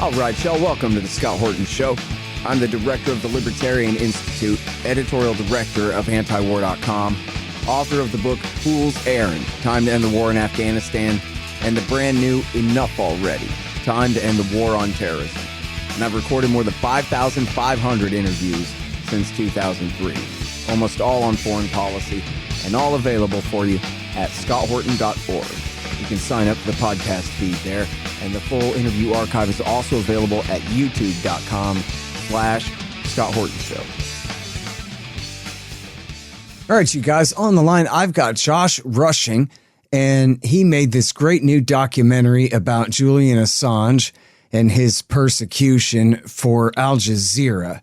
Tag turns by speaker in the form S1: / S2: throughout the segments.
S1: All right, y'all, welcome to the Scott Horton Show. I'm the director of the Libertarian Institute, editorial director of antiwar.com, author of the book Fool's Errand, Time to End the War in Afghanistan, and the brand new Enough Already, Time to End the War on Terrorism. And I've recorded more than 5,500 interviews since 2003, almost all on foreign policy, and all available for you at scotthorton.org. You can sign up for the podcast feed there, and the full interview archive is also available at youtube.com/Scott Horton Show.
S2: All right, you guys, on the line, I've got Josh Rushing, and he made this great new documentary about Julian Assange and his persecution for Al Jazeera,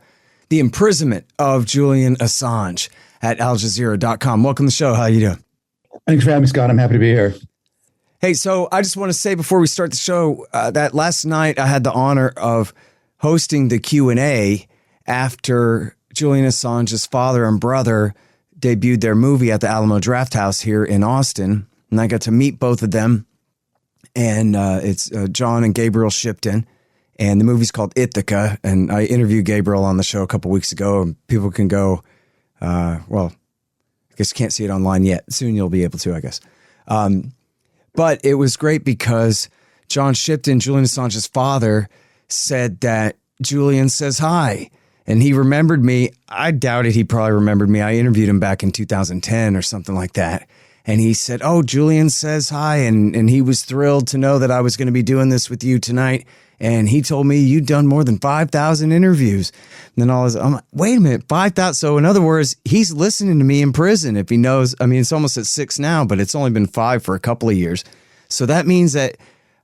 S2: the imprisonment of Julian Assange at aljazeera.com. Welcome to the show. How you doing?
S3: Thanks for having me, Scott. I'm happy to be here.
S2: Hey, so I just want to say before we start the show that last night I had the honor of hosting the Q&A after Julian Assange's father and brother debuted their movie at the Alamo Drafthouse here in Austin. And I got to meet both of them. And it's John and Gabriel Shipton. And the movie's called Ithaca. And I interviewed Gabriel on the show a couple weeks ago. And people can go, well, I guess you can't see it online yet. Soon you'll be able to, I guess. But it was great because John Shipton, Julian Assange's father, said that Julian says hi. And he remembered me. I doubted he probably remembered me. I interviewed him back in 2010 or something like that. And he said, oh, Julian says hi. And he was thrilled to know that I was going to be doing this with you tonight. And he told me you'd done more than 5,000 interviews. And then I'm like, wait a minute, 5,000. So in other words, he's listening to me in prison if he knows. I mean, it's almost at 6 now, but it's only been 5 for a couple of years. So that means that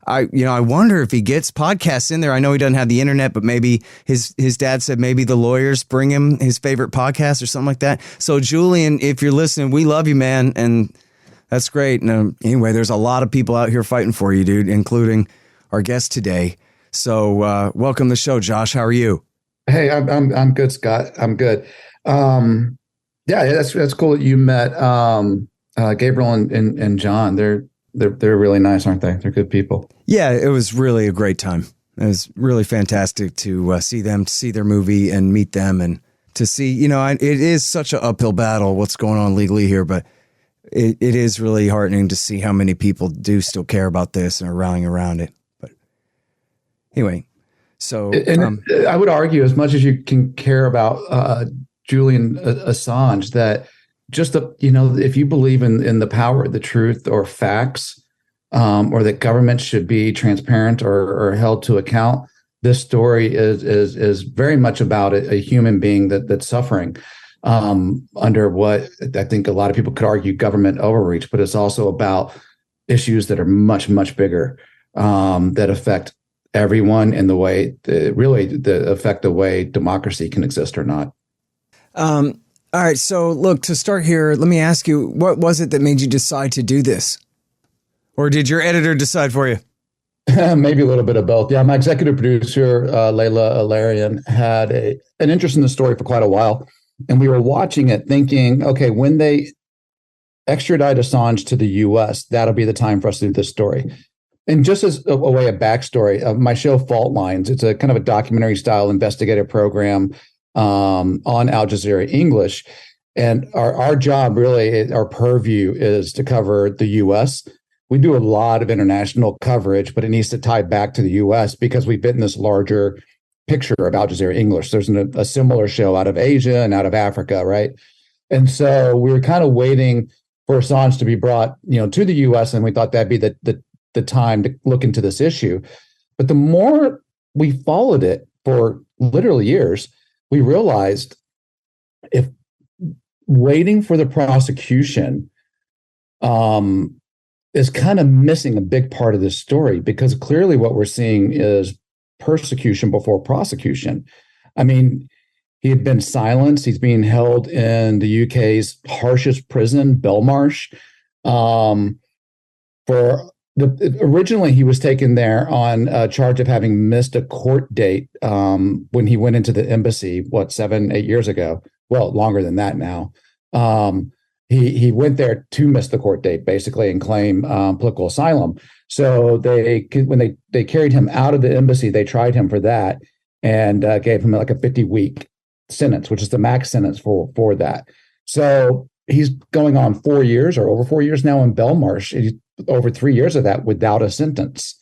S2: I wonder if he gets podcasts in there. I know he doesn't have the internet, but maybe his dad said maybe the lawyers bring him his favorite podcast or something like that. So Julian, if you're listening, we love you, man. And that's great. And anyway, there's a lot of people out here fighting for you, dude, including our guest today. So welcome to the show, Josh. How are you?
S3: Hey, I'm good, Scott. I'm good. Yeah, that's cool that you met Gabriel and John. They're really nice, aren't they? They're good people.
S2: Yeah, it was really a great time. It was really fantastic to see them, to see their movie and meet them, and to see, it is such an uphill battle what's going on legally here, but it is really heartening to see how many people do still care about this and are rallying around it. But anyway, so
S3: I would argue, as much as you can care about Julian Assange, that just if you believe in the power of the truth or facts, or that government should be transparent or held to account, this story is very much about a human being that's suffering under what I think a lot of people could argue government overreach, but it's also about issues that are much, much bigger, that affect everyone in the way that affect the way democracy can exist or not.
S2: All right. So look, to start here, let me ask you, what was it that made you decide to do this? Or did your editor decide for you?
S3: Maybe a little bit of both. Yeah. My executive producer, Layla Alarian, had an interest in the story for quite a while. And we were watching it thinking, okay, when they extradite Assange to the US, that'll be the time for us to do this story. And just as a way of backstory, my show Fault Lines, it's a kind of a documentary style investigative program on Al Jazeera English. And our job, really, our purview is to cover the US. We do a lot of international coverage, but it needs to tie back to the US because we've been in this larger picture of Al Jazeera English. There's a similar show out of Asia and out of Africa, right? And so we were kind of waiting for Assange to be brought, to the US, and we thought that'd be the time to look into this issue. But the more we followed it for literally years, we realized if waiting for the prosecution is kind of missing a big part of this story, because clearly what we're seeing is persecution before prosecution. I mean, he had been silenced. He's being held in the UK's harshest prison, Belmarsh. Originally, he was taken there on a charge of having missed a court date when he went into the embassy, 7-8 years ago? Well, longer than that now. he went there to miss the court date, basically, and claim political asylum. So when they carried him out of the embassy, they tried him for that and gave him like a 50-week sentence, which is the max sentence for that. So he's going on 4 years or over 4 years now in Belmarsh. He's over 3 years of that without a sentence.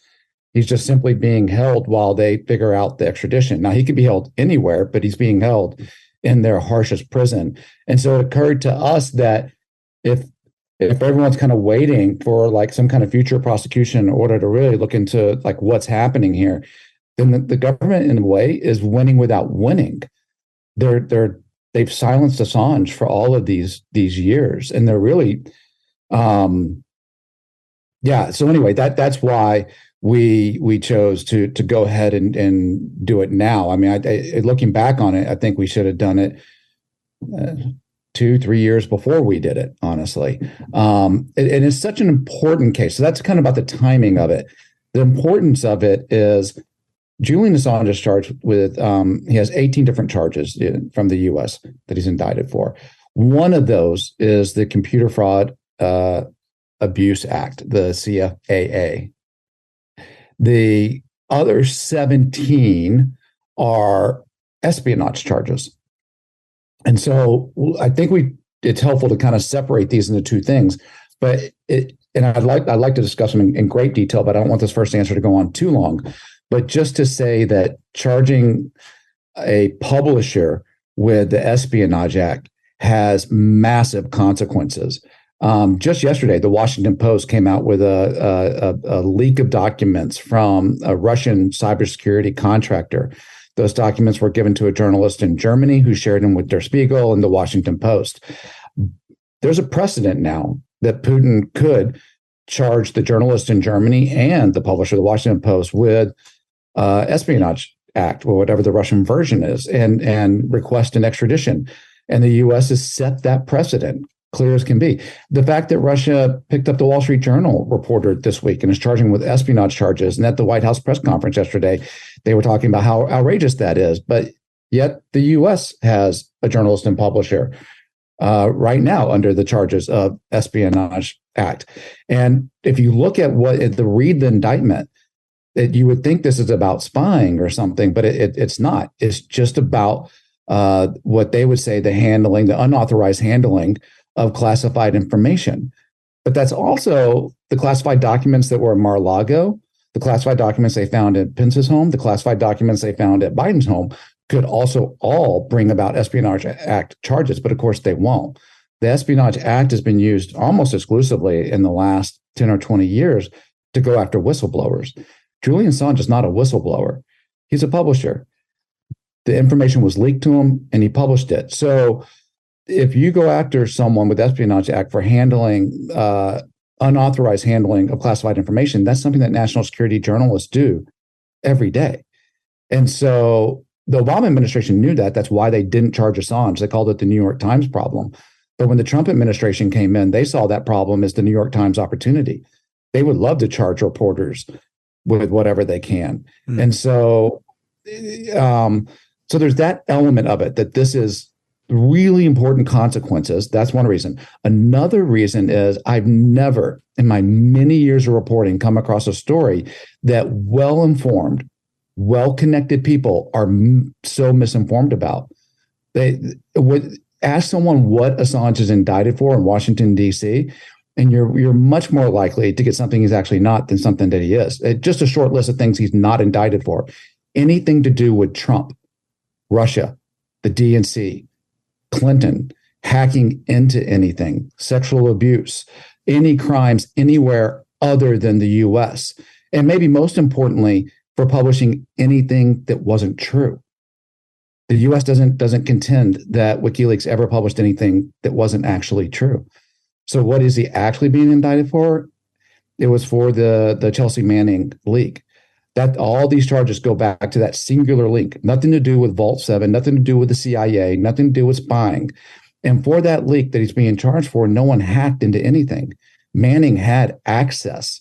S3: He's just simply being held while they figure out the extradition. Now, he could be held anywhere, but he's being held in their harshest prison. And so it occurred to us that if everyone's kind of waiting for like some kind of future prosecution in order to really look into like what's happening here, then the government in a way is winning without winning. They've silenced Assange for all of these years, and they're really, So anyway, that's why we chose to go ahead and do it now. I mean, looking back on it, I think we should have done it 2-3 years before we did it, honestly. And it's such an important case. So that's kind of about the timing of it. The importance of it is Julian Assange is charged with, he has 18 different charges from the U.S. that he's indicted for. One of those is the Computer Fraud Abuse Act, the CFAA. The other 17 are espionage charges. And so I think it's helpful to kind of separate these into two things. But I'd like to discuss them in great detail, but I don't want this first answer to go on too long. But just to say that charging a publisher with the Espionage Act has massive consequences. Just yesterday, the Washington Post came out with a leak of documents from a Russian cybersecurity contractor. Those documents were given to a journalist in Germany who shared them with Der Spiegel and the Washington Post. There's a precedent now that Putin could charge the journalist in Germany and the publisher, the Washington Post, with Espionage Act, or whatever the Russian version is, and request an extradition. And the U.S. has set that precedent, clear as can be. The fact that Russia picked up the Wall Street Journal reporter this week and is charging with espionage charges, and at the White House press conference yesterday, they were talking about how outrageous that is. But yet the U.S. has a journalist and publisher right now under the charges of Espionage Act. And if you look at read the indictment, you would think this is about spying or something, but it's not. It's just about what they would say the unauthorized handling of classified information. But that's also the classified documents that were in Mar-a-Lago, the classified documents they found at Pence's home, the classified documents they found at Biden's home could also all bring about Espionage Act charges, but of course they won't. The Espionage Act has been used almost exclusively in the last 10 or 20 years to go after whistleblowers. Julian Assange is not a whistleblower. He's a publisher. The information was leaked to him and he published it. So if you go after someone with Espionage Act for handling unauthorized handling of classified information, that's something that national security journalists do every day. And so the Obama administration knew that. That's why they didn't charge Assange. They called it the New York Times problem. But when the Trump administration came in, they saw that problem as the New York Times opportunity. They would love to charge reporters with whatever they can. And so there's that element of it, that this is really important consequences. That's one reason. Another reason is I've never, in my many years of reporting, come across a story that well-informed, well-connected people are so misinformed about. They would ask someone what Assange is indicted for in Washington, D.C., and you're much more likely to get something he's actually not than something that he is. Just a short list of things he's not indicted for. Anything to do with Trump, Russia, the DNC, Clinton, hacking into anything, sexual abuse, any crimes anywhere other than the U.S., and maybe most importantly, for publishing anything that wasn't true. The U.S. doesn't contend that WikiLeaks ever published anything that wasn't actually true. So what is he actually being indicted for? It was for the Chelsea Manning leak. That all these charges go back to that singular link, nothing to do with Vault 7, nothing to do with the CIA, nothing to do with spying. And for that leak that he's being charged for, no one hacked into anything. Manning had access,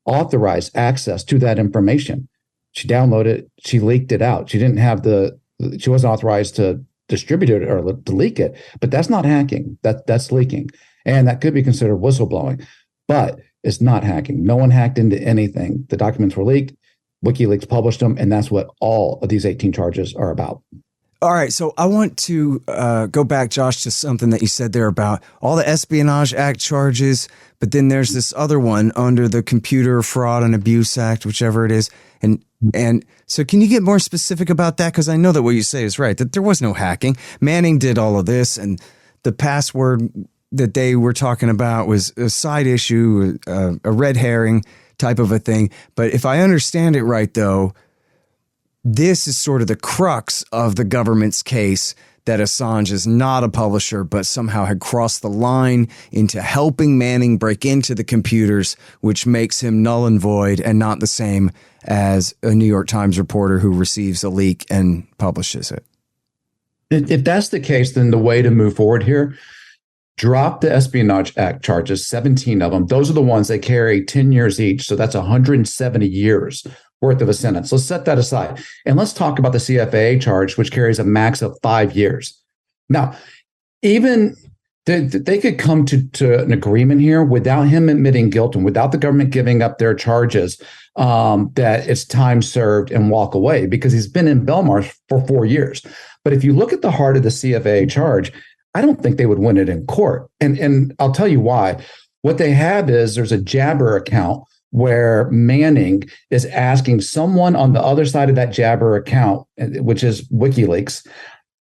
S3: authorized access to that information. She downloaded it, she leaked it out. She wasn't authorized to distribute it or to leak it, but that's not hacking. That's leaking. And that could be considered whistleblowing, but it's not hacking. No one hacked into anything. The documents were leaked. WikiLeaks published them, and that's what all of these 18 charges are about.
S2: All right, so I want to go back, Josh, to something that you said there about all the Espionage Act charges, but then there's this other one under the Computer Fraud and Abuse Act, whichever it is. And so can you get more specific about that? Because I know that what you say is right, that there was no hacking. Manning did all of this, and the password that they were talking about was a side issue, a red herring type of a thing. But if I understand it right, though, this is sort of the crux of the government's case that Assange is not a publisher, but somehow had crossed the line into helping Manning break into the computers, which makes him null and void and not the same as a New York Times reporter who receives a leak and publishes it.
S3: If that's the case, then the way to move forward here, drop the Espionage Act charges, 17 of them. Those are the ones that carry 10 years each. So that's 170 years worth of a sentence. Let's set that aside. And let's talk about the CFAA charge, which carries a max of 5 years. Now, even they could come to an agreement here without him admitting guilt and without the government giving up their charges, that it's time served and walk away, because he's been in Belmarsh for 4 years. But if you look at the heart of the CFAA charge, I don't think they would win it in court. And I'll tell you why. What they have is there's a Jabber account where Manning is asking someone on the other side of that Jabber account, which is WikiLeaks,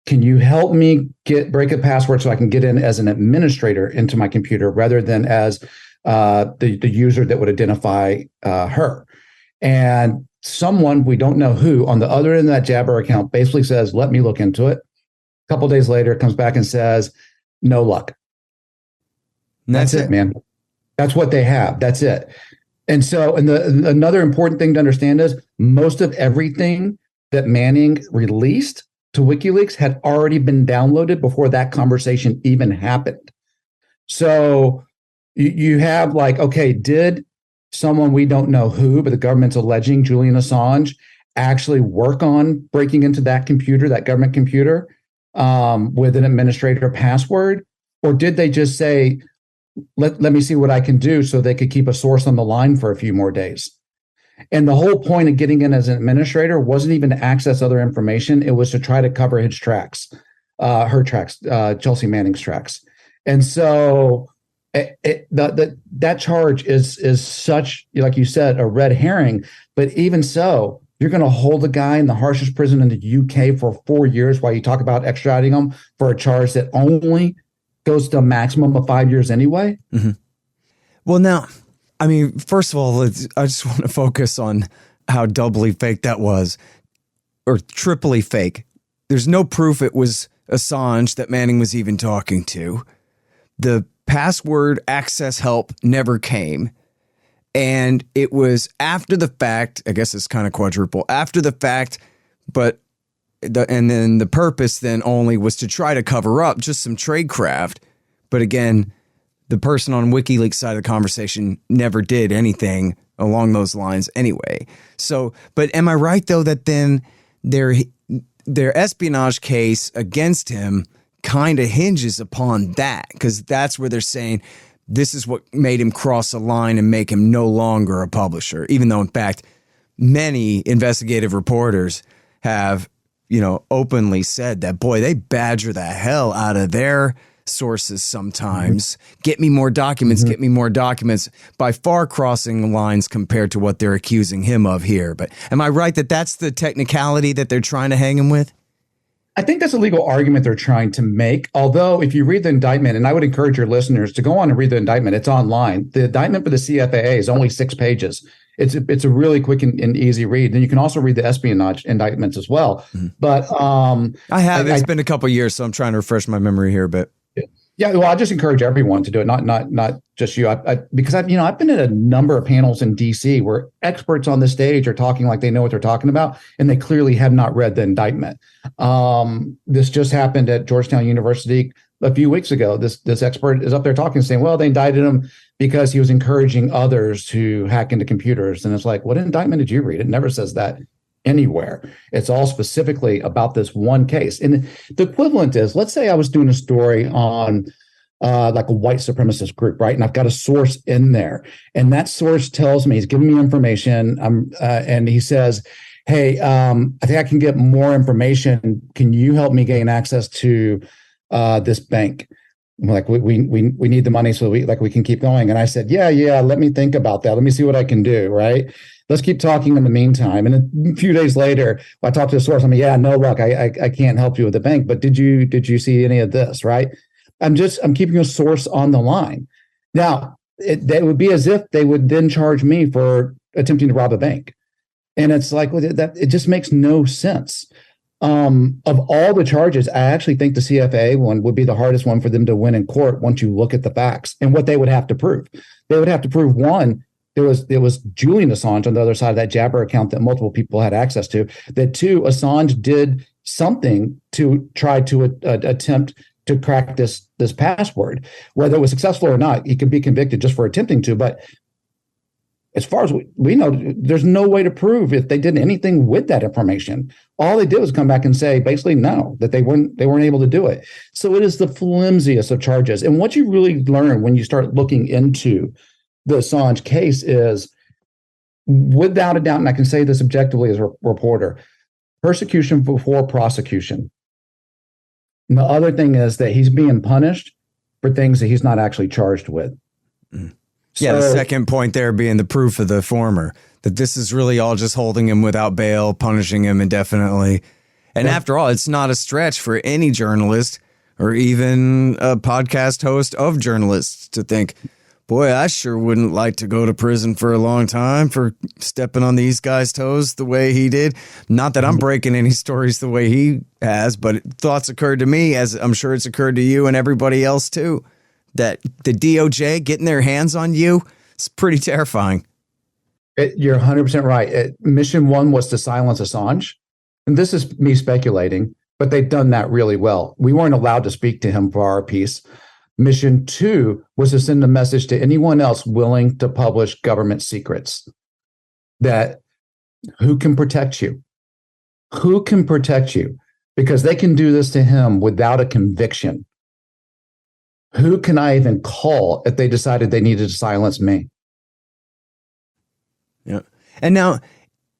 S3: can you help me break a password so I can get in as an administrator into my computer rather than as the user that would identify her? And someone, we don't know who, on the other end of that Jabber account basically says, let me look into it. A couple of days later, it comes back and says, no luck.
S2: And
S3: that's it, man. That's what they have. That's it. And so, another important thing to understand is most of everything that Manning released to WikiLeaks had already been downloaded before that conversation even happened. So you have like, okay, did someone, we don't know who, but the government's alleging, Julian Assange, actually work on breaking into that computer, that government computer, with an administrator password? Or did they just say, let me see what I can do, so they could keep a source on the line for a few more days? And the whole point of getting in as an administrator wasn't even to access other information. It was to try to cover his tracks, her tracks, Chelsea Manning's tracks. And so that charge is such, like you said, a red herring. But even so, you're going to hold a guy in the harshest prison in the UK for 4 years while you talk about extraditing him for a charge that only goes to a maximum of 5 years anyway.
S2: Mm-hmm. Well, now, I mean, first of all, I just want to focus on how doubly fake that was, or triply fake. There's no proof it was Assange that Manning was even talking to. The password access help never came. And it was after the fact. I guess it's kind of quadruple after the fact, but and then the purpose then only was to try to cover up just some tradecraft. But again, the person on WikiLeaks side of the conversation never did anything along those lines anyway. So, but am I right though that then their espionage case against him kind of hinges upon that? Because that's where they're saying this is what made him cross a line and make him no longer a publisher, even though in fact many investigative reporters have, openly said that, boy, they badger the hell out of their sources sometimes. Get me more documents, get me more documents, by far crossing lines compared to what they're accusing him of here. But am I right that that's the technicality that they're trying to hang him with?
S3: I think that's a legal argument they're trying to make. Although if you read the indictment, and I would encourage your listeners to go on and read the indictment, it's online. The indictment for the CFAA is only 6 pages. It's a really quick and easy read. And you can also read the espionage indictments as well. Mm-hmm. But
S2: I have. It's been a couple of years, so I'm trying to refresh my memory here. But
S3: yeah, well, I just encourage everyone to do it, not just you. Because I've been at a number of panels in DC where experts on the stage are talking like they know what they're talking about, and they clearly have not read the indictment. This just happened at Georgetown University a few weeks ago. This expert is up there talking, saying, well, they indicted him because he was encouraging others to hack into computers. And it's like, what indictment did you read? It never says that anywhere. It's all specifically about this one case. And the equivalent is, let's say I was doing a story on like a white supremacist group, right? And I've got a source in there, and that source tells me, he's giving me information, and he says, hey, I think I can get more information. Can you help me gain access to this bank? I'm like, we need the money so we can keep going. And I said, yeah, let me think about that. Let me see what I can do, right? Let's keep talking in the meantime. And a few days later, I talked to the source. I'm like, yeah, no, look, I can't help you with the bank, but did you see any of this, right? I'm keeping a source on the line. Now, it would be as if they would then charge me for attempting to rob a bank. And it's like, that it just makes no sense. Of all the charges, I actually think the CFAA one would be the hardest one for them to win in court once you look at the facts and what they would have to prove. They would have to prove, one, there was Julian Assange on the other side of that Jabber account that multiple people had access to. That two, Assange did something to try to attempt to crack this password. Whether it was successful or not, he could be convicted just for attempting to. But as far as we know, there's no way to prove if they did anything with that information. All they did was come back and say, basically, no, that they weren't able to do it. So it is the flimsiest of charges. And what you really learn when you start looking into the Assange case is, without a doubt, and I can say this objectively as a reporter, persecution before prosecution. And the other thing is that he's being punished for things that he's not actually charged with.
S2: Yeah, the second point there being the proof of the former, that this is really all just holding him without bail, punishing him indefinitely. And after all, it's not a stretch for any journalist or even a podcast host of journalists to think, boy, I sure wouldn't like to go to prison for a long time for stepping on these guys' toes the way he did. Not that I'm breaking any stories the way he has, but thoughts occurred to me, as I'm sure it's occurred to you and everybody else too, that the DOJ getting their hands on you is pretty terrifying.
S3: You're 100% right. Mission one was to silence Assange. And this is me speculating, but they've done that really well. We weren't allowed to speak to him for our piece. Mission two was to send a message to anyone else willing to publish government secrets, that who can protect you? Who can protect you? Because they can do this to him without a conviction. Who can I even call if they decided they needed to silence me?
S2: Yeah. And now,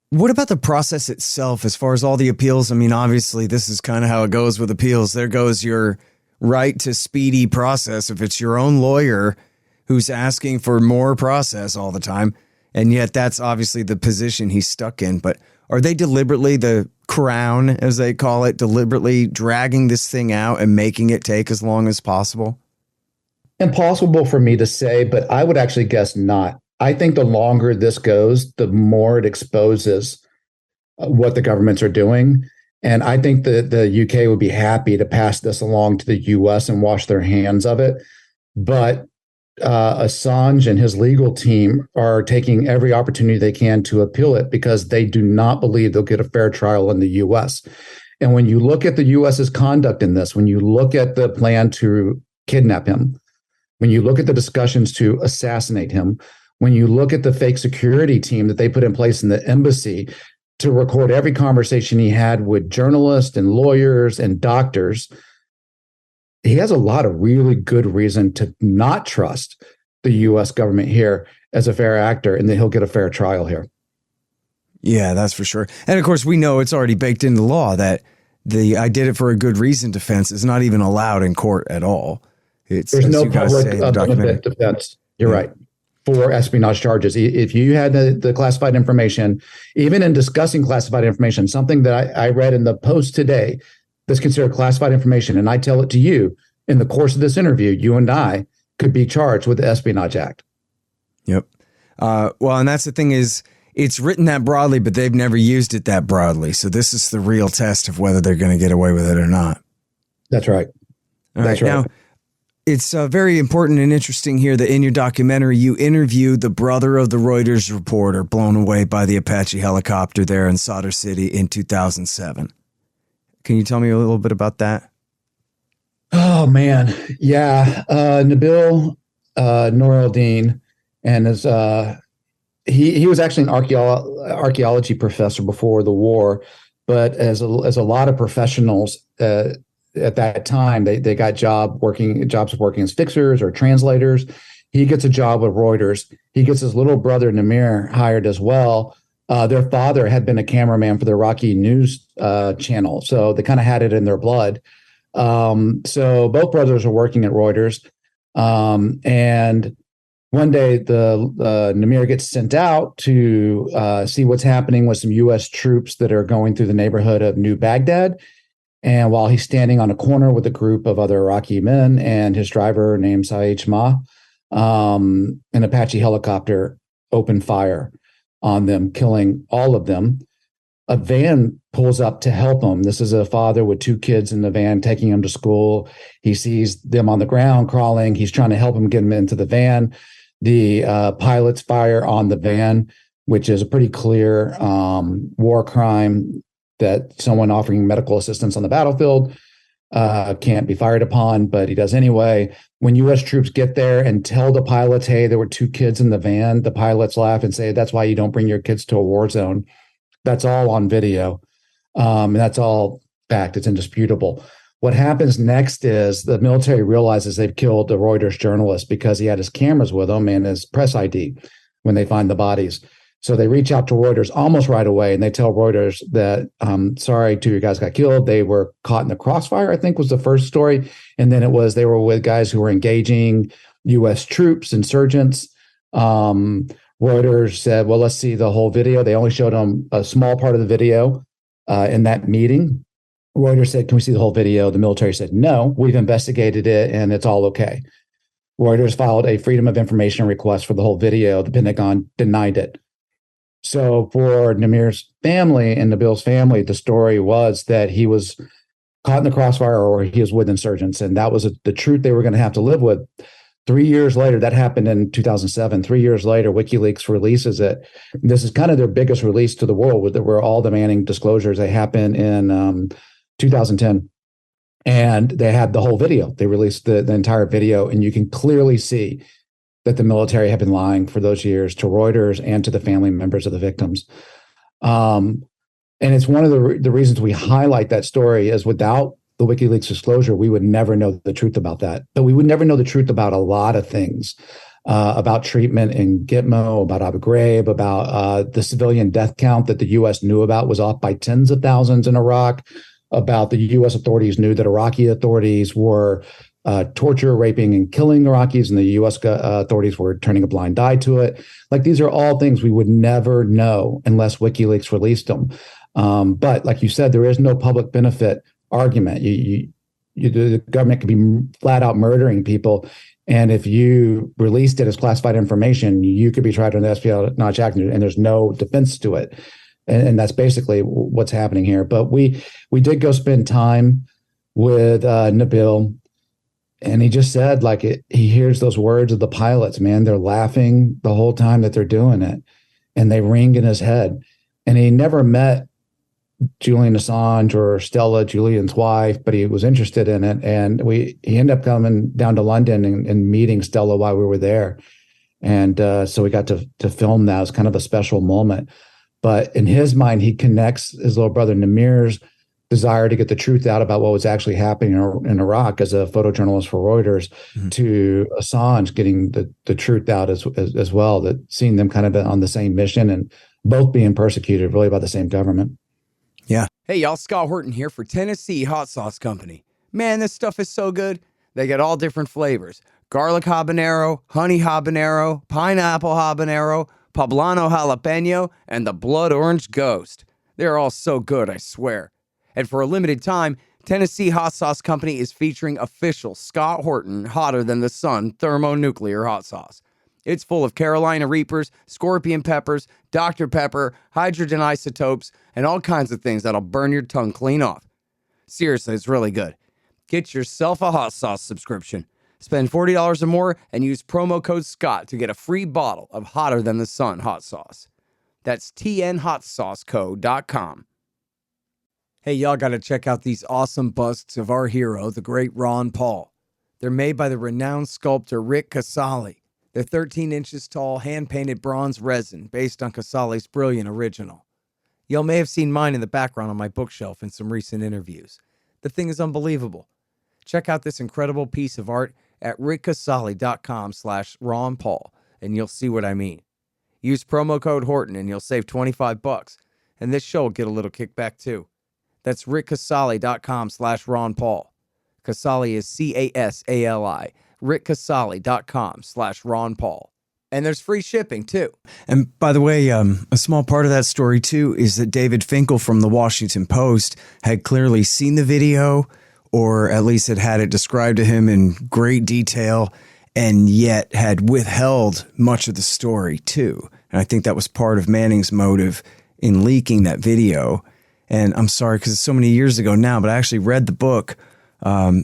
S2: what about the process itself as far as all the appeals? I mean, obviously, this is kind of how it goes with appeals. There goes your right to speedy process if it's your own lawyer who's asking for more process all the time. And yet that's obviously the position he's stuck in. But are they deliberately, the Crown, as they call it, deliberately dragging this thing out and making it take as long as possible?
S3: Impossible for me to say, but I would actually guess not. I think the longer this goes, the more it exposes what the governments are doing. And I think that the UK would be happy to pass this along to the US and wash their hands of it. But Assange and his legal team are taking every opportunity they can to appeal it because they do not believe they'll get a fair trial in the US. And when you look at the US's conduct in this, when you look at the plan to kidnap him, when you look at the discussions to assassinate him, when you look at the fake security team that they put in place in the embassy to record every conversation he had with journalists and lawyers and doctors, he has a lot of really good reason to not trust the U.S. government here as a fair actor, and that he'll get a fair trial here.
S2: Yeah, that's for sure. And of course, we know it's already baked into law that the "I did it for a good reason" defense is not even allowed in court at all.
S3: There's no public benefit defense. You're right. For espionage charges. If you had the classified information, even in discussing classified information, something that I read in the Post today that's considered classified information, and I tell it to you in the course of this interview, you and I could be charged with the Espionage Act.
S2: Yep. Well, and that's the thing is, it's written that broadly, but they've never used it that broadly. So this is the real test of whether they're going to get away with it or not.
S3: That's right.
S2: That's right. Now, it's very important and interesting here that in your documentary, you interviewed the brother of the Reuters reporter blown away by the Apache helicopter there in Sadr City in 2007. Can you tell me a little bit about that?
S3: Oh, man. Yeah. Nabil Noor-el-Din, and his, he was actually an archaeology professor before the war, but as a lot of professionals, at that time, they got jobs working as fixers or translators. He gets a job with Reuters. He gets his little brother Namir hired as well. Their father had been a cameraman for the Iraqi news channel, so they kind of had it in their blood. So both brothers are working at Reuters, and one day the Namir gets sent out to see what's happening with some U.S. troops that are going through the neighborhood of New Baghdad. And while he's standing on a corner with a group of other Iraqi men and his driver named Saeed Shma, an Apache helicopter opened fire on them, killing all of them. A van pulls up to help him. This is a father with two kids in the van taking him to school. He sees them on the ground crawling. He's trying to help him get them into the van. The pilots fire on the van, which is a pretty clear war crime that someone offering medical assistance on the battlefield can't be fired upon, but he does anyway. When U.S. troops get there and tell the pilots, hey, there were two kids in the van, the pilots laugh and say, that's why you don't bring your kids to a war zone. That's all on video. And that's all fact. It's indisputable. What happens next is the military realizes they've killed a Reuters journalist because he had his cameras with him and his press ID when they find the bodies. So they reach out to Reuters almost right away, and they tell Reuters that, sorry, two of your guys got killed. They were caught in the crossfire, I think was the first story. And then it was they were with guys who were engaging U.S. troops, insurgents. Reuters said, well, let's see the whole video. They only showed them a small part of the video in that meeting. Reuters said, can we see the whole video? The military said, no, we've investigated it, and it's all okay. Reuters filed a Freedom of Information request for the whole video. The Pentagon denied it. So for Namir's family and Nabil's family, the story was that he was caught in the crossfire or he was with insurgents. And that was the truth they were going to have to live with. 3 years later, that happened in 2007. 3 years later, WikiLeaks releases it. This is kind of their biggest release to the world, where all demanding disclosures. They happen in 2010. And they had the whole video. They released the entire video, and you can clearly see that the military had been lying for those years to Reuters and to the family members of the victims. And it's one of the reasons we highlight that story is without the WikiLeaks disclosure, we would never know the truth about that. But we would never know the truth about a lot of things, about treatment in Gitmo, about Abu Ghraib, about the civilian death count that the U.S. knew about was off by tens of thousands in Iraq, about the U.S. authorities knew that Iraqi authorities were torture, raping, and killing Iraqis, and the U.S. authorities were turning a blind eye to it. Like, these are all things we would never know unless WikiLeaks released them. But like you said, there is no public benefit argument. The government could be flat out murdering people, and if you released it as classified information, you could be tried under the Espionage Act, and there's no defense to it. And that's basically what's happening here. But we did go spend time with Nabil. And he just said, he hears those words of the pilots, man, they're laughing the whole time that they're doing it. And they ring in his head. And he never met Julian Assange or Stella, Julian's wife, but he was interested in it. And he ended up coming down to London and meeting Stella while we were there. And so we got to film that. It was kind of a special moment. But in his mind, he connects his little brother Namir's desire to get the truth out about what was actually happening in Iraq as a photojournalist for Reuters, to Assange getting the truth out as well, that seeing them kind of on the same mission and both being persecuted really by the same government.
S2: Yeah.
S1: Hey, y'all, Scott Horton here for Tennessee Hot Sauce Company. Man, this stuff is so good. They got all different flavors. Garlic habanero, honey habanero, pineapple habanero, poblano jalapeno, and the blood orange ghost. They're all so good, I swear. And for a limited time, Tennessee Hot Sauce Company is featuring official Scott Horton Hotter Than the Sun thermonuclear hot sauce. It's full of Carolina Reapers, scorpion peppers, Dr. Pepper, hydrogen isotopes, and all kinds of things that'll burn your tongue clean off. Seriously, it's really good. Get yourself a hot sauce subscription. Spend $40 or more and use promo code SCOTT to get a free bottle of Hotter Than the Sun hot sauce. That's tnhotsauceco.com. Hey, y'all got to check out these awesome busts of our hero, the great Ron Paul. They're made by the renowned sculptor Rick Casali. They're 13 inches tall, hand-painted bronze resin based on Casali's brilliant original. Y'all may have seen mine in the background on my bookshelf in some recent interviews.
S2: The thing is unbelievable. Check out this incredible piece of art at rickcasali.com/Ron Paul, and you'll see what I mean. Use promo code Horton and you'll save $25, and this show will get a little kickback too. That's rickcasali.com/Ron Paul. Casali is Casali. rickcasali.com/Ron Paul. And there's free shipping too. And by the way, a small part of that story too is that David Finkel from the Washington Post had clearly seen the video, or at least had it described to him in great detail, and yet had withheld much of the story too. And I think that was part of Manning's motive in leaking that video. And I'm sorry, because it's so many years ago now, but I actually read the book,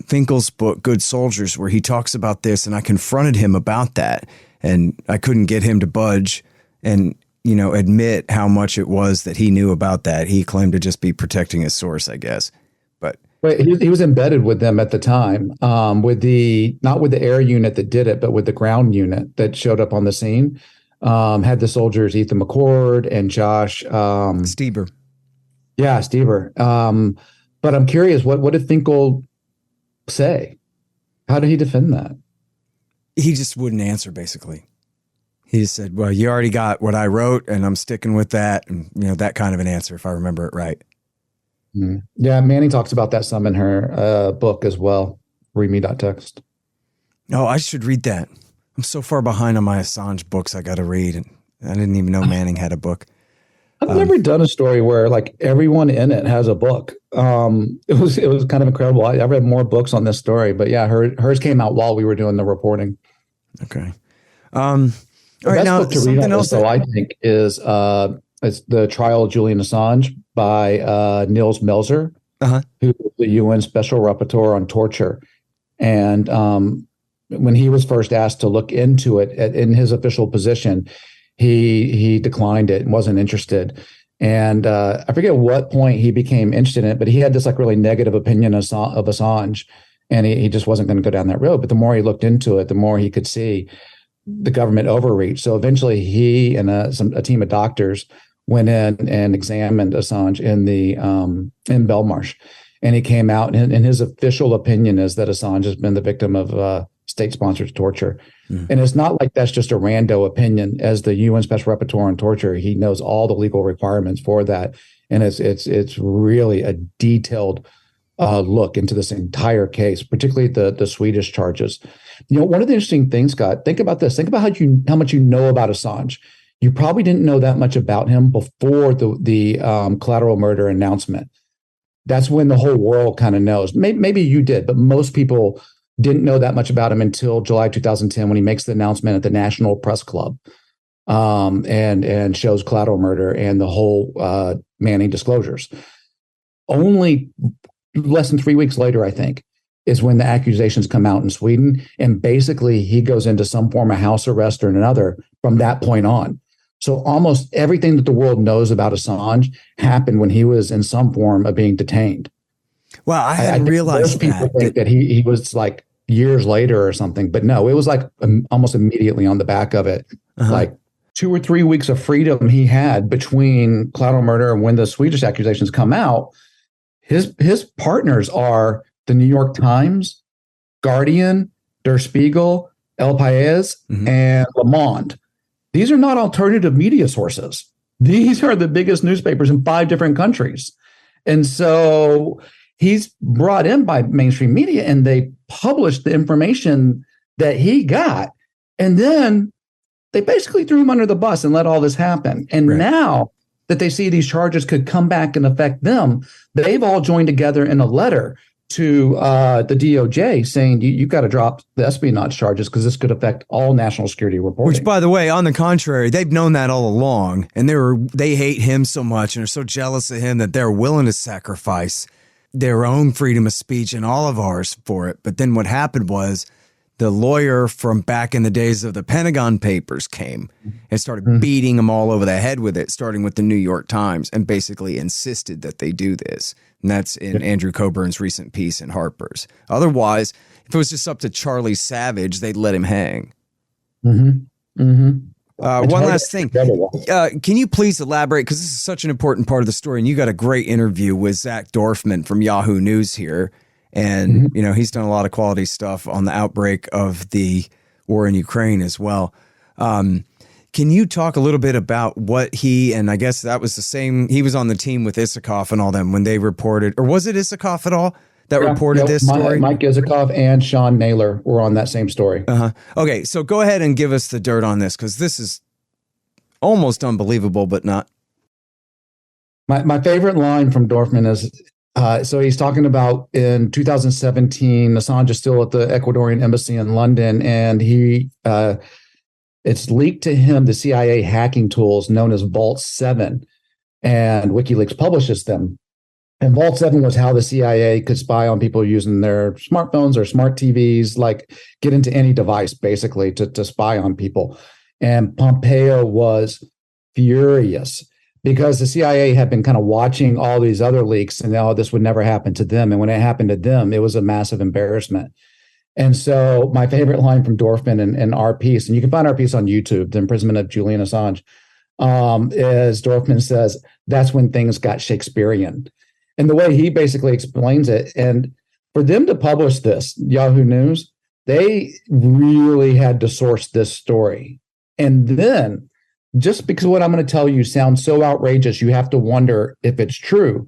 S2: Finkel's book, Good Soldiers, where he talks about this, and I confronted him about that. And I couldn't get him to budge and, admit how much it was that he knew about that. He claimed to just be protecting his source, I guess. But
S3: he was embedded with them at the time, not with the air unit that did it, but with the ground unit that showed up on the scene. Had the soldiers Ethan McCord and Josh
S2: Stieber.
S3: Yeah, Stieber. But I'm curious, what did Finkel say? How did he defend that?
S2: He just wouldn't answer, basically. He just said, well, you already got what I wrote, and I'm sticking with that. And, that kind of an answer, if I remember it right.
S3: Mm. Yeah, Manning talks about that some in her book as well. Readme.text.
S2: Oh, I should read that. I'm so far behind on my Assange books I got to read. And I didn't even know Manning had a book.
S3: I've never done a story where everyone in it has a book. It was kind of incredible. I read more books on this story, but yeah, hers came out while we were doing the reporting.
S2: Okay. All right, now
S3: book to read else I think is it's The Trial of Julian Assange by Niels Melzer, who was the UN Special Rapporteur on Torture. And when he was first asked to look into it in his official position, he declined it and wasn't interested. And I forget what point he became interested in it, but he had this really negative opinion of Assange, and he just wasn't going to go down that road. But the more he looked into it, the more he could see the government overreach. So eventually he and a team of doctors went in and examined Assange in Belmarsh. And he came out, and his official opinion is that Assange has been the victim of state-sponsored torture. Mm. And it's not like that's just a rando opinion. As the UN Special Rapporteur on Torture, he knows all the legal requirements for that. And it's really a detailed look into this entire case, particularly the Swedish charges. One of the interesting things, Scott, think about this. Think about how much you know about Assange. You probably didn't know that much about him before the Collateral Murder announcement. That's when the whole world kind of knows. Maybe you did, but most people didn't know that much about him until July 2010 when he makes the announcement at the National Press Club and shows Collateral Murder and the whole Manning disclosures. Only less than 3 weeks later, I think, is when the accusations come out in Sweden. And basically, he goes into some form of house arrest or another from that point on. So almost everything that the world knows about Assange happened when he was in some form of being detained.
S2: Well, I hadn't realized
S3: most people think that he was years later or something, but no, it was almost immediately on the back of it. 2 or 3 weeks of freedom he had between Collateral Murder and when the Swedish accusations come out. His partners are the New York Times, Guardian, Der Spiegel, El País, and Le Monde. These are not alternative media sources. These are the biggest newspapers in 5 different countries. And so he's brought in by mainstream media, and they published the information that he got. And then they basically threw him under the bus and let all this happen. And now that they see these charges could come back and affect them, they've all joined together in a letter to the DOJ saying you've got to drop the espionage charges because this could affect all national security reporting.
S2: Which, by the way, on the contrary, they've known that all along, and they hate him so much and are so jealous of him that they're willing to sacrifice their own freedom of speech and all of ours for it. But then what happened was the lawyer from back in the days of the Pentagon Papers came and started beating them all over the head with it, starting with the New York Times, and basically insisted that they do this. And that's in Andrew Coburn's recent piece in Harper's. Otherwise, if it was just up to Charlie Savage, they'd let him hang. One last thing.
S3: Incredible.
S2: Can you please elaborate? Because this is such an important part of the story. And you got a great interview with Zach Dorfman from Yahoo News here. And, you know, he's done a lot of quality stuff on the outbreak of the war in Ukraine as well. Can you talk a little bit about what he, and I guess that was the same, he was on the team with Isikoff and all them when they reported, or was it Isikoff at all that reported this story?
S3: Mike Isikoff and Sean Naylor were on that same story.
S2: Okay, so go ahead and give us the dirt on this, because this is almost unbelievable, but not.
S3: My favorite line from Dorfman is, so he's talking about in 2017, Assange is still at the Ecuadorian embassy in London, and it's leaked to him the CIA hacking tools known as Vault 7, and WikiLeaks publishes them. And Vault 7 was how the CIA could spy on people using their smartphones or smart TVs, like get into any device, basically, to spy on people. And Pompeo was furious because the CIA had been kind of watching all these other leaks and this would never happen to them. And when it happened to them, it was a massive embarrassment. And so my favorite line from Dorfman in our piece, and you can find our piece on YouTube, The Imprisonment of Julian Assange, is Dorfman says, that's when things got Shakespearean. And the way he basically explains it, and for them to publish this, Yahoo News, they really had to source this story. And then, just because what I'm going to tell you sounds so outrageous, you have to wonder if it's true.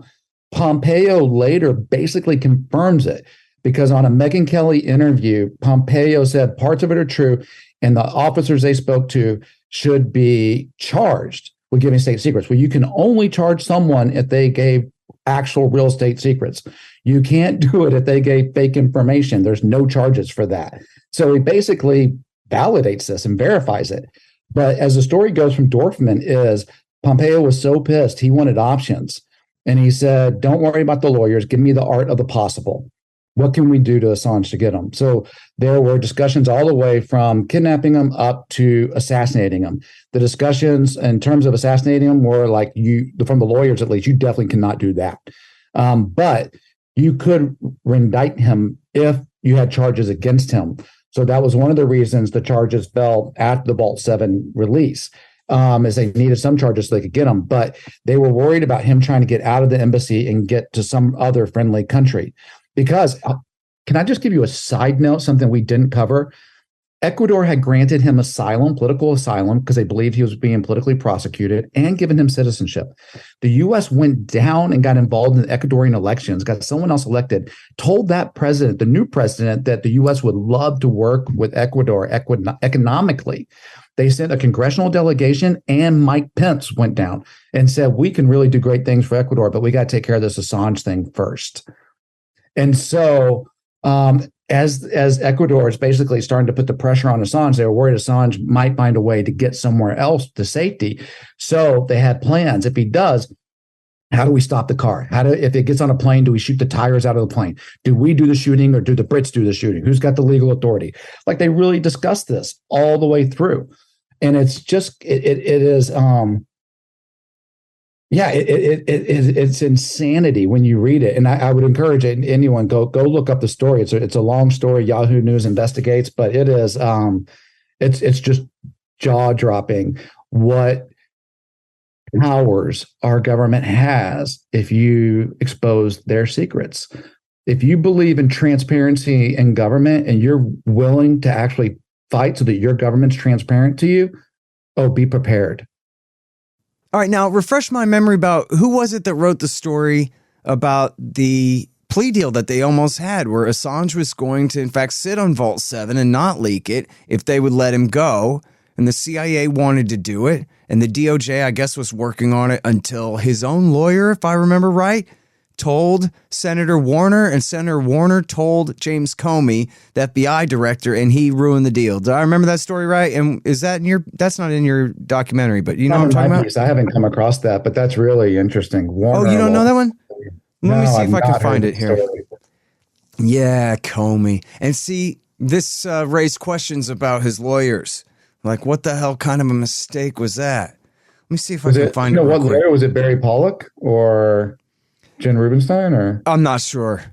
S3: Pompeo later basically confirms it. Because on a Megyn Kelly interview, Pompeo said parts of it are true, and the officers they spoke to should be charged with giving state secrets. Well, you can only charge someone if they gave actual real estate secrets. You can't do it if they gave fake information. There's no charges for that. So he basically validates this and verifies it. But as the story goes from Dorfman is Pompeo was so pissed, he wanted options. And he said, don't worry about the lawyers. Give me the art of the possible. What can we do to Assange to get him? So there were discussions all the way from kidnapping him up to assassinating him. The discussions in terms of assassinating him were like, from the lawyers at least, you definitely cannot do that. But you could indict him if you had charges against him. So that was one of the reasons the charges fell at the Vault 7 release, is they needed some charges so they could get him. But they were worried about him trying to get out of the embassy and get to some other friendly country. Because, can I just give you a side note, something we didn't cover? Ecuador had granted him asylum, political asylum, because they believed he was being politically prosecuted, and given him citizenship. The U.S. went down and got involved in the Ecuadorian elections, got someone else elected, told that president, the new president, that the U.S. would love to work with Ecuador economically. They sent a congressional delegation, and Mike Pence went down and said, we can really do great things for Ecuador, but we got to take care of this Assange thing first. And so as Ecuador is basically starting to put the pressure on Assange, they were worried Assange might find a way to get somewhere else to safety. So they had plans. If he does, how do we stop the car? If it gets on a plane, do we shoot the tires out of the plane? Do we do the shooting or do the Brits do the shooting? Who's got the legal authority? Like, they really discussed this all the way through. And it's just, it's insanity when you read it. And I would encourage anyone, go look up the story. It's a long story. Yahoo News investigates, but it is it's just jaw dropping what powers our government has if you expose their secrets. If you believe in transparency in government and you're willing to actually fight so that your government's transparent to you, be prepared.
S2: All right, now refresh my memory about who was it that wrote the story about the plea deal that they almost had, where Assange was going to, in fact, sit on Vault 7 and not leak it if they would let him go. And the CIA wanted to do it. And the DOJ, I guess, was working on it until his own lawyer, if I remember right, told Senator Warner, and Senator Warner told James Comey, the FBI director, and he ruined the deal. Do I remember that story right? And is that that's not in your documentary, but you know what I'm talking about?
S3: I haven't come across that, but that's really interesting.
S2: Warner, you don't know that one? Let me see if I can find it here. Yeah, Comey. And see, this raised questions about his lawyers. Like, what the hell kind of a mistake was that? Let me see if I can find it.
S3: What lawyer was it? Barry Pollock or Jen Rubinstein? Or
S2: I'm not sure.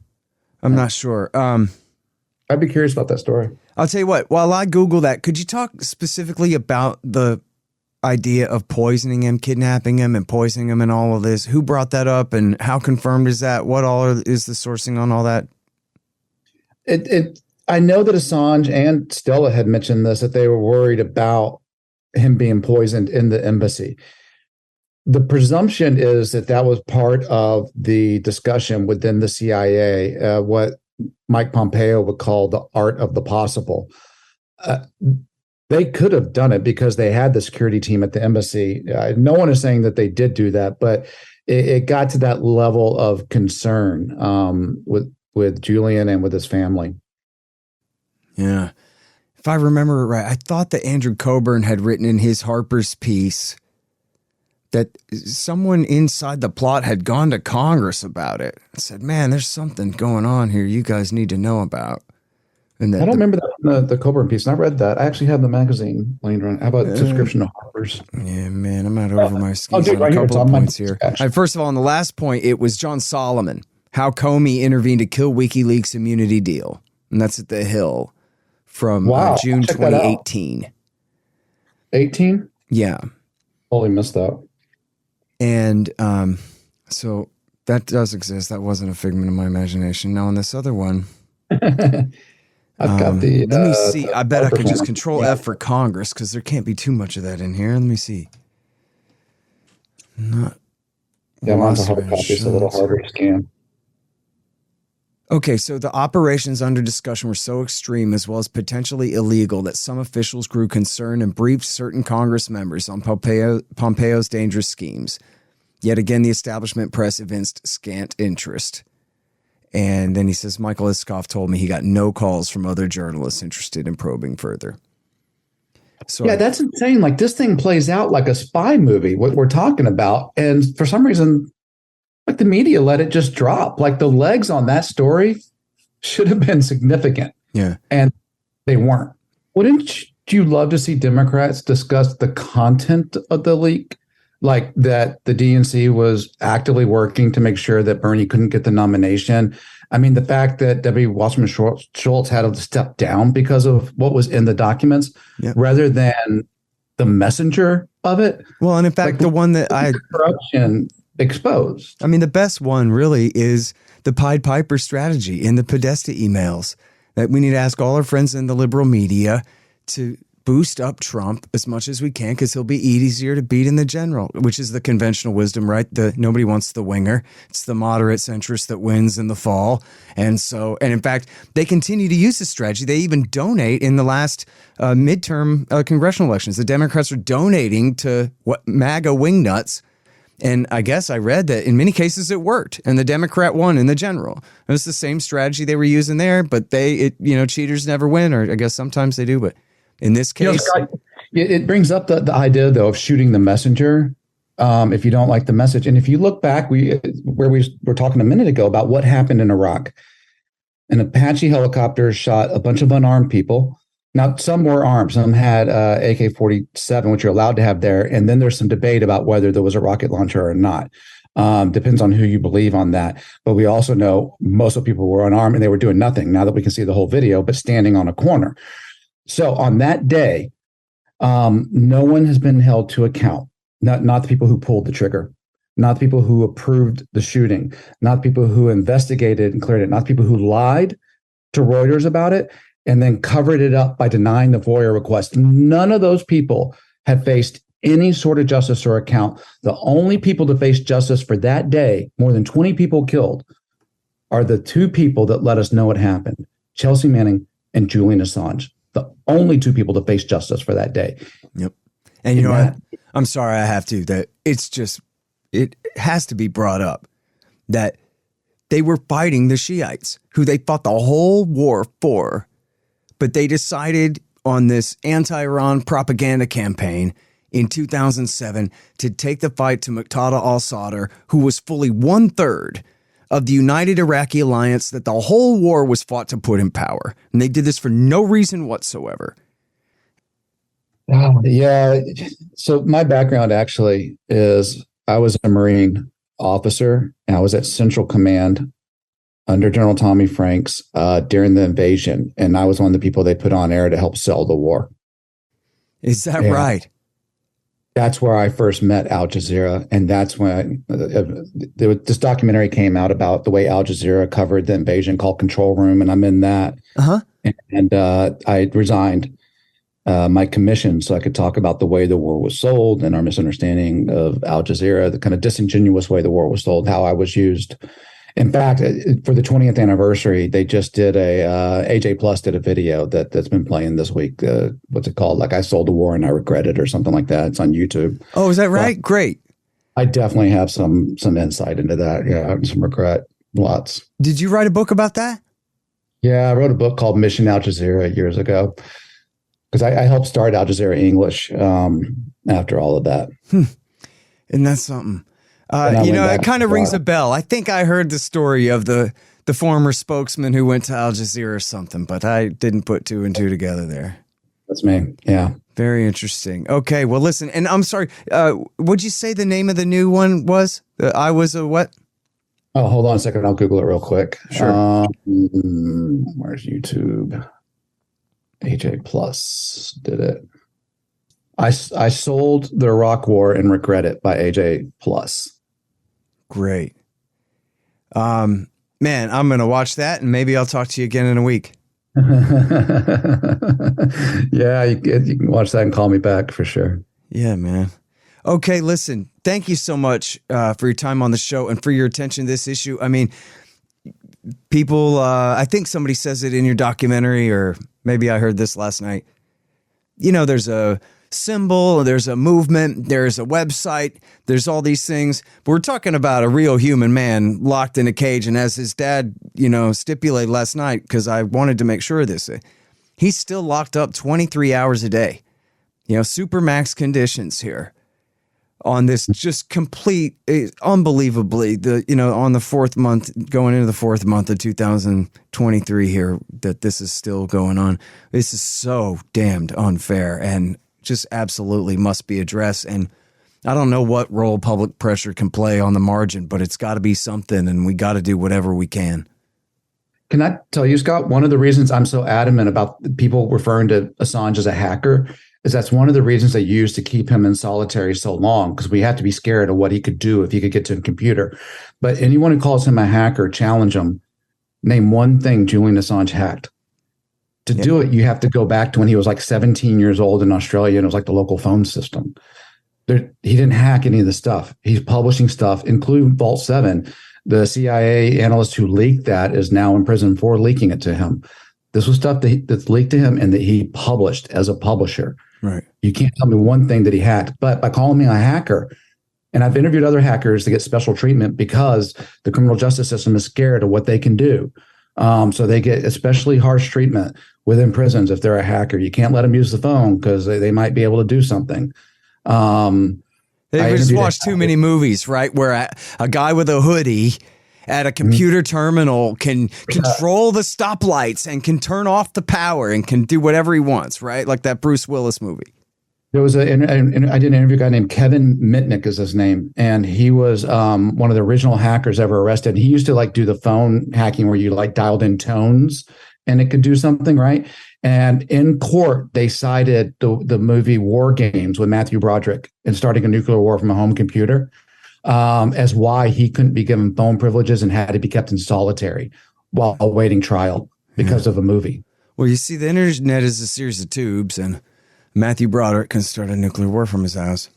S2: Not sure.
S3: I'd be curious about that story.
S2: I'll tell you what. While I Google that, could you talk specifically about the idea of poisoning him, kidnapping him, and poisoning him, and all of this? Who brought that up, and how confirmed is that? What all is the sourcing on all that?
S3: I know that Assange and Stella had mentioned this, that they were worried about him being poisoned in the embassy. The presumption is that that was part of the discussion within the CIA, what Mike Pompeo would call the art of the possible. They could have done it because they had the security team at the embassy. No one is saying that they did do that, but it got to that level of concern with Julian and with his family.
S2: Yeah. If I remember it right, I thought that Andrew Coburn had written in his Harper's piece that someone inside the plot had gone to Congress about it and said, man, there's something going on here you guys need to know about. And
S3: I don't remember that from the Coburn piece, and I read that. I actually have the magazine laying around. How about subscription to Harper's?
S2: Yeah, man, I'm not over my skis on
S3: right
S2: a couple of points here. First of all, on the last point, it was John Solomon, how Comey intervened to kill WikiLeaks immunity deal. And that's at The Hill from June 2018.
S3: 18?
S2: Yeah.
S3: Totally missed that.
S2: And so that does exist. That wasn't a figment of my imagination. Now, on this other one...
S3: I've got the.
S2: Let me see. I bet I could just Control F for Congress because there can't be too much of that in here. Let me see. Not.
S3: Yeah, mine's a hard copy. It's a little harder to scan.
S2: Okay, so the operations under discussion were so extreme as well as potentially illegal that some officials grew concerned and briefed certain Congress members on Pompeo's dangerous schemes. Yet again, the establishment press evinced scant interest. And then he says, Michael Iskoff told me he got no calls from other journalists interested in probing further. So
S3: yeah, that's insane. Like, this thing plays out like a spy movie, what we're talking about. And for some reason, like, the media let it just drop. Like, the legs on that story should have been significant.
S2: Yeah.
S3: And they weren't. Wouldn't you love to see Democrats discuss the content of the leak? Like, that the DNC was actively working to make sure that Bernie couldn't get the nomination. I mean, the fact that Debbie Wasserman Schultz had to step down because of what was in the documents, rather than the messenger of it.
S2: Well, and in fact, like, the one that
S3: corruption exposed.
S2: I mean, the best one really is the Pied Piper strategy in the Podesta emails, that we need to ask all our friends in the liberal media to boost up Trump as much as we can because he'll be easier to beat in the general, which is the conventional wisdom, right? Nobody wants the winger. It's the moderate centrist that wins in the fall. And in fact, they continue to use this strategy. They even donate in the last midterm congressional elections. The Democrats are donating to MAGA wingnuts. And I guess I read that in many cases it worked, and the Democrat won in the general. It was the same strategy they were using there, but cheaters never win, or I guess sometimes they do, but in this case,
S3: Scott, it brings up the idea, though, of shooting the messenger if you don't like the message. And if you look back, we were talking a minute ago about what happened in Iraq. An Apache helicopter shot a bunch of unarmed people. Now, some were armed. Some had AK-47, which you're allowed to have there. And then there's some debate about whether there was a rocket launcher or not. Depends on who you believe on that. But we also know most of the people were unarmed and they were doing nothing, now that we can see the whole video, but standing on a corner. So on that day, no one has been held to account. Not the people who pulled the trigger, not the people who approved the shooting, not the people who investigated and cleared it, not the people who lied to Reuters about it and then covered it up by denying the FOIA request. None of those people have faced any sort of justice or account. The only people to face justice for that day, more than 20 people killed, are the two people that let us know it happened, Chelsea Manning and Julian Assange. The only two people to face justice for that day.
S2: Yep. And you know what? I'm sorry I have to. That it has to be brought up that they were fighting the Shiites, who they fought the whole war for, but they decided on this anti-Iran propaganda campaign in 2007 to take the fight to Muqtada al-Sadr, who was fully 1/3 of the United Iraqi Alliance that the whole war was fought to put in power. And they did this for no reason whatsoever.
S3: Yeah. So my background actually is I was a Marine officer, and I was at Central Command under General Tommy Franks during the invasion. And I was one of the people they put on air to help sell the war.
S2: Is that right?
S3: That's where I first met Al Jazeera, and that's when this documentary came out about the way Al Jazeera covered the invasion called Control Room, and I'm in that.
S2: Uh-huh.
S3: And I resigned my commission so I could talk about the way the war was sold and our misunderstanding of Al Jazeera, the kind of disingenuous way the war was sold, how I was used. In fact, for the 20th anniversary, they just did AJ Plus did a video that's been playing this week. What's it called? Like, I sold the war and I regret it, or something like that. It's on YouTube.
S2: Oh, is that right? Great.
S3: I definitely have some insight into that. Yeah, some regret, lots.
S2: Did you write a book about that?
S3: Yeah, I wrote a book called Mission Al Jazeera years ago because I helped start Al Jazeera English after all of that.
S2: And that's something. It kind of rings a bell. I think I heard the story of the former spokesman who went to Al Jazeera or something, but I didn't put two and two together there.
S3: That's me. Yeah.
S2: Very interesting. Okay. Well, listen, and I'm sorry. What'd you say the name of the new one was? I was a what?
S3: Oh, hold on a second. I'll Google it real quick.
S2: Sure.
S3: Where's YouTube? AJ Plus did it. I sold the Iraq War and regret it by AJ Plus.
S2: Great. Man, I'm going to watch that, and maybe I'll talk to you again in a week.
S3: Yeah, you can watch that and call me back for sure.
S2: Yeah, man. Okay, listen, thank you so much for your time on the show and for your attention to this issue. I mean, people, I think somebody says it in your documentary, or maybe I heard this last night. You know, there's a symbol, there's a movement, there's a website, there's all these things. But we're talking about a real human man locked in a cage. And as his dad, stipulated last night, because I wanted to make sure of this, he's still locked up 23 hours a day. Supermax conditions here on this just complete, unbelievably, on the fourth month, going into the fourth month of 2023 here, that this is still going on. This is so damned unfair and just absolutely must be addressed. And I don't know what role public pressure can play on the margin, but it's got to be something, and we got to do whatever we can.
S3: Can I tell you, Scott, one of the reasons I'm so adamant about people referring to Assange as a hacker is that's one of the reasons they used to keep him in solitary so long, because we have to be scared of what he could do if he could get to a computer. But anyone who calls him a hacker, challenge him. Name one thing Julian Assange hacked. To do it, you have to go back to when he was like 17 years old in Australia, and it was like the local phone system. He didn't hack any of the stuff. He's publishing stuff, including Vault 7. The CIA analyst who leaked that is now in prison for leaking it to him. This was stuff that's leaked to him and that he published as a publisher.
S2: Right. You
S3: can't tell me one thing that he hacked. But by calling me a hacker, and I've interviewed other hackers to get special treatment because the criminal justice system is scared of what they can do. So they get especially harsh treatment within prisons if they're a hacker. You can't let them use the phone because they might be able to do something.
S2: They've just watched too many movies, right? Where a guy with a hoodie at a computer terminal can control the stoplights and can turn off the power and can do whatever he wants, right? Like that Bruce Willis movie.
S3: There was I did an interview, a guy named Kevin Mitnick is his name. And he was one of the original hackers ever arrested. He used to do the phone hacking where you dialed in tones and it could do something, right? And in court, they cited the movie War Games with Matthew Broderick and starting a nuclear war from a home computer as why he couldn't be given phone privileges and had to be kept in solitary while awaiting trial because of a movie.
S2: Well, you see, the internet is a series of tubes, and Matthew Broderick can start a nuclear war from his house.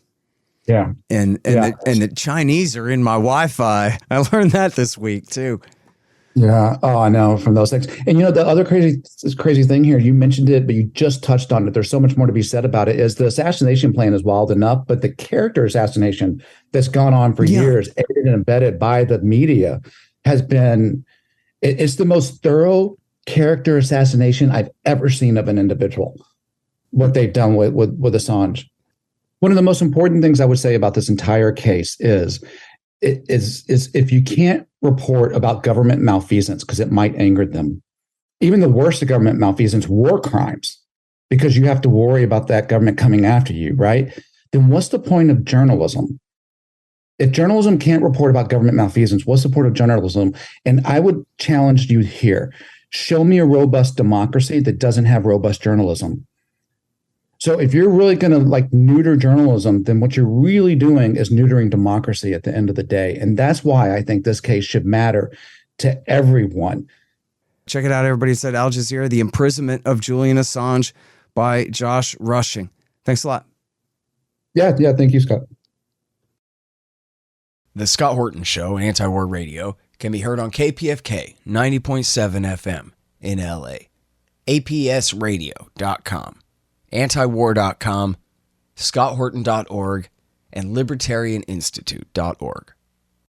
S3: Yeah.
S2: And the Chinese are in my Wi-Fi. I learned that this week too.
S3: Yeah. Oh, I know, from those things. And the other crazy thing here, you mentioned it, but you just touched on it. There's so much more to be said about it. Is the assassination plan is wild enough, but the character assassination that's gone on for years, aided and embedded by the media, has been, it's the most thorough character assassination I've ever seen of an individual. What they've done with Assange. One of the most important things I would say about this entire case is if you can't report about government malfeasance because it might anger them, even the worst of government malfeasance, war crimes, because you have to worry about that government coming after you, right? Then what's the point of journalism? If journalism can't report about government malfeasance, what's the point of journalism? And I would challenge you here. Show me a robust democracy that doesn't have robust journalism. So if you're really going to like neuter journalism, then what you're really doing is neutering democracy at the end of the day. And that's why I think this case should matter to everyone.
S2: Check it out, everybody. It's at Al Jazeera, The Imprisonment of Julian Assange by Josh Rushing. Thanks a lot.
S3: Yeah. Thank you, Scott.
S1: The Scott Horton Show, Anti-War Radio, can be heard on KPFK 90.7 FM in LA, APSradio.com, antiwar.com, scotthorton.org, and libertarianinstitute.org.